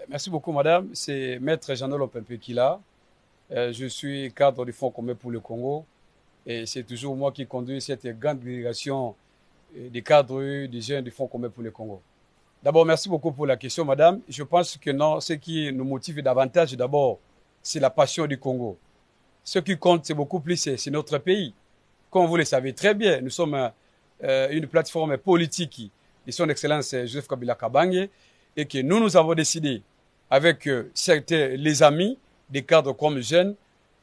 Merci beaucoup, madame. C'est Maître Jean-Noël Ompempekila. Je suis cadre du Fonds commun pour le Congo. Et c'est toujours moi qui conduis cette grande délégation des cadres des jeunes du Fonds commun pour le Congo. D'abord, merci beaucoup pour la question, madame. Je pense que non, ce qui nous motive davantage, d'abord, c'est la passion du Congo. Ce qui compte, c'est beaucoup plus, c'est notre pays. Comme vous le savez très bien, nous sommes une plateforme politique de son Excellence Joseph Kabila Kabange et que nous avons décidé, avec certains les amis, des cadres comme jeunes,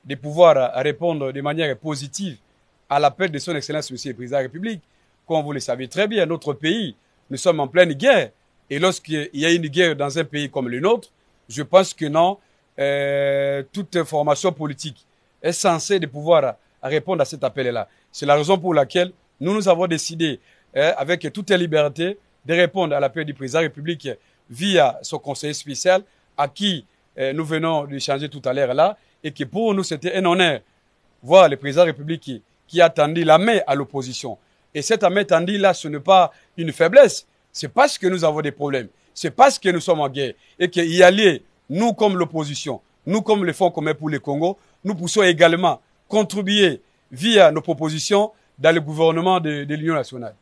de pouvoir répondre de manière positive à l'appel de son Excellence Monsieur le Président de la République. Comme vous le savez très bien, notre pays, nous sommes en pleine guerre. Et lorsqu'il y a une guerre dans un pays comme le nôtre, je pense que non, toute formation politique est censée de pouvoir répondre à cet appel-là. C'est la raison pour laquelle nous avons décidé, avec toute liberté, de répondre à l'appel du Président de la République via son conseiller spécial, à qui nous venons d'échanger tout à l'heure là, et que pour nous, c'était un honneur voir le Président de la République qui a tendu la main à l'opposition. Et cette main tendue là, ce n'est pas une faiblesse, c'est parce que nous avons des problèmes, c'est parce que nous sommes en guerre, et qu'il y a lieu, nous comme l'opposition, nous comme le Fonds commun pour le Congo, nous poussons également contribuer via nos propositions dans le gouvernement de l'Union nationale.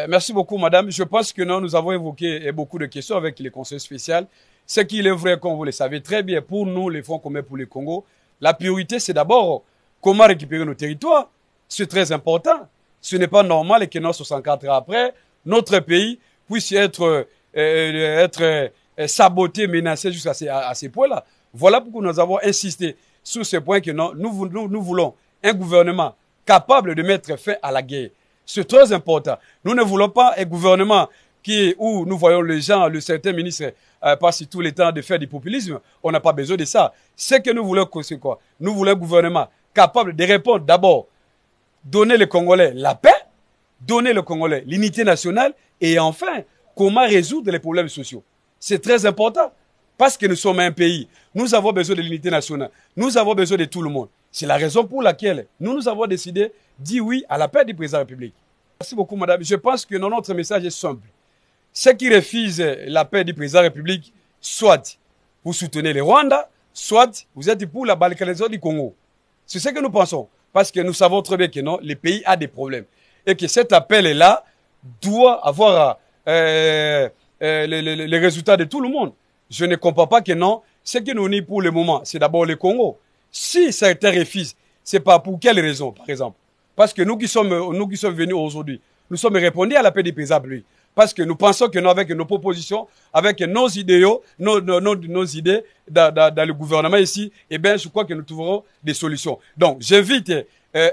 Merci beaucoup, madame. Je pense que non, nous avons évoqué beaucoup de questions avec les conseils spéciaux. Ce qu'il est vrai, comme vous le savez très bien, pour nous, les Fonds communs pour le Congo, la priorité, c'est d'abord comment récupérer nos territoires. C'est très important. Ce n'est pas normal que 64 ans après, notre pays puisse être saboté, menacé jusqu'à ces points-là. Voilà pourquoi nous avons insisté sur ce point que non, nous voulons un gouvernement capable de mettre fin à la guerre. C'est très important. Nous ne voulons pas un gouvernement où nous voyons les gens, certains ministres passent tout le temps de faire du populisme. On n'a pas besoin de ça. Ce que nous voulons, c'est quoi? Nous voulons un gouvernement capable de répondre d'abord, donner les Congolais la paix, donner les Congolais l'unité nationale et enfin, comment résoudre les problèmes sociaux. C'est très important parce que nous sommes un pays. Nous avons besoin de l'unité nationale. Nous avons besoin de tout le monde. C'est la raison pour laquelle nous avons décidé de dire oui à l'appel du Président de la République. Merci beaucoup, madame. Je pense que notre message est simple. Ceux qui refusent l'appel du Président de la République, soit vous soutenez le Rwanda, soit vous êtes pour la balkanisation du Congo. C'est ce que nous pensons. Parce que nous savons très bien que non, le pays a des problèmes. Et que cet appel-là doit avoir les résultats de tout le monde. Je ne comprends pas que non, ce qui nous unit pour le moment, c'est d'abord le Congo. Si certains refusent, c'est pas pour quelle raison, par exemple? Parce que nous qui sommes venus aujourd'hui, nous sommes répondus à l'appel du Président, lui. Parce que nous pensons que nous, avec nos propositions, avec nos idéaux, nos idées dans le gouvernement ici, eh bien, je crois que nous trouverons des solutions. Donc, j'invite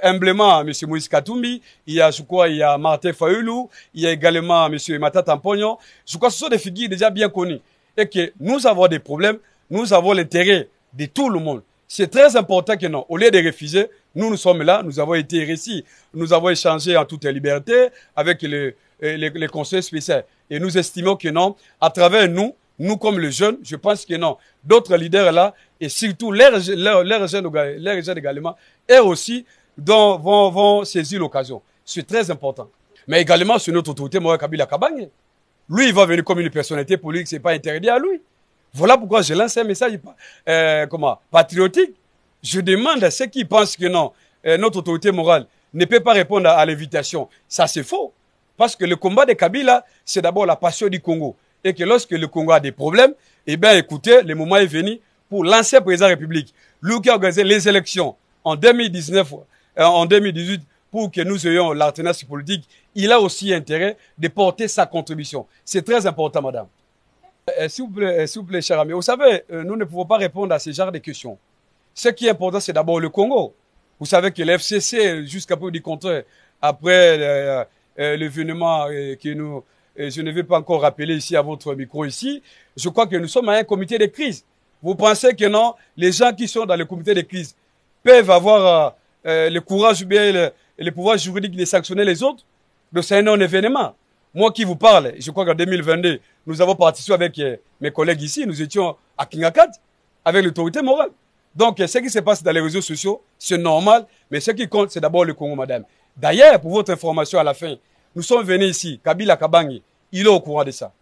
humblement M. Moïse Katumbi, il y a Martin Fayoulou, il y a également M. Matata Mpognon. Je crois que ce sont des figures déjà bien connues. Et que nous avons des problèmes, nous avons l'intérêt de tout le monde. C'est très important que non, au lieu de refuser, nous sommes là, nous avons été récits, nous avons échangé en toute liberté avec les conseils spéciaux. Et nous estimons que non, à travers nous comme les jeunes, je pense que non, d'autres leaders là, et surtout leurs jeunes également, eux aussi, vont saisir l'occasion. C'est très important. Mais également sur notre autorité, Moïse Kabila Kabange. Lui, il va venir comme une personnalité politique, c'est pas interdit à lui. Voilà pourquoi je lance un message patriotique. Je demande à ceux qui pensent que non, notre autorité morale ne peut pas répondre à l'invitation. Ça, c'est faux. Parce que le combat de Kabila, c'est d'abord la passion du Congo. Et que lorsque le Congo a des problèmes, eh bien, écoutez, le moment est venu pour l'ancien président de la République, lui qui a organisé les élections en 2019, en 2018, pour que nous ayons l'alternance politique, il a aussi intérêt de porter sa contribution. C'est très important, madame. S'il vous plaît, cher ami, vous savez, nous ne pouvons pas répondre à ce genre de questions. Ce qui est important, c'est d'abord le Congo. Vous savez que l'FCC, jusqu'à peu du contraire, après l'événement que je ne vais pas encore rappeler ici à votre micro ici, je crois que nous sommes à un comité de crise. Vous pensez que non, les gens qui sont dans le comité de crise peuvent avoir le courage ou bien le pouvoir juridique de sanctionner les autres? Donc c'est un non-événement. Moi qui vous parle, je crois qu'en 2022, nous avons participé avec mes collègues ici, nous étions à Kingakat, avec l'autorité morale. Donc, ce qui se passe dans les réseaux sociaux, c'est normal, mais ce qui compte, c'est d'abord le Congo, madame. D'ailleurs, pour votre information à la fin, nous sommes venus ici, Kabila Kabange, il est au courant de ça.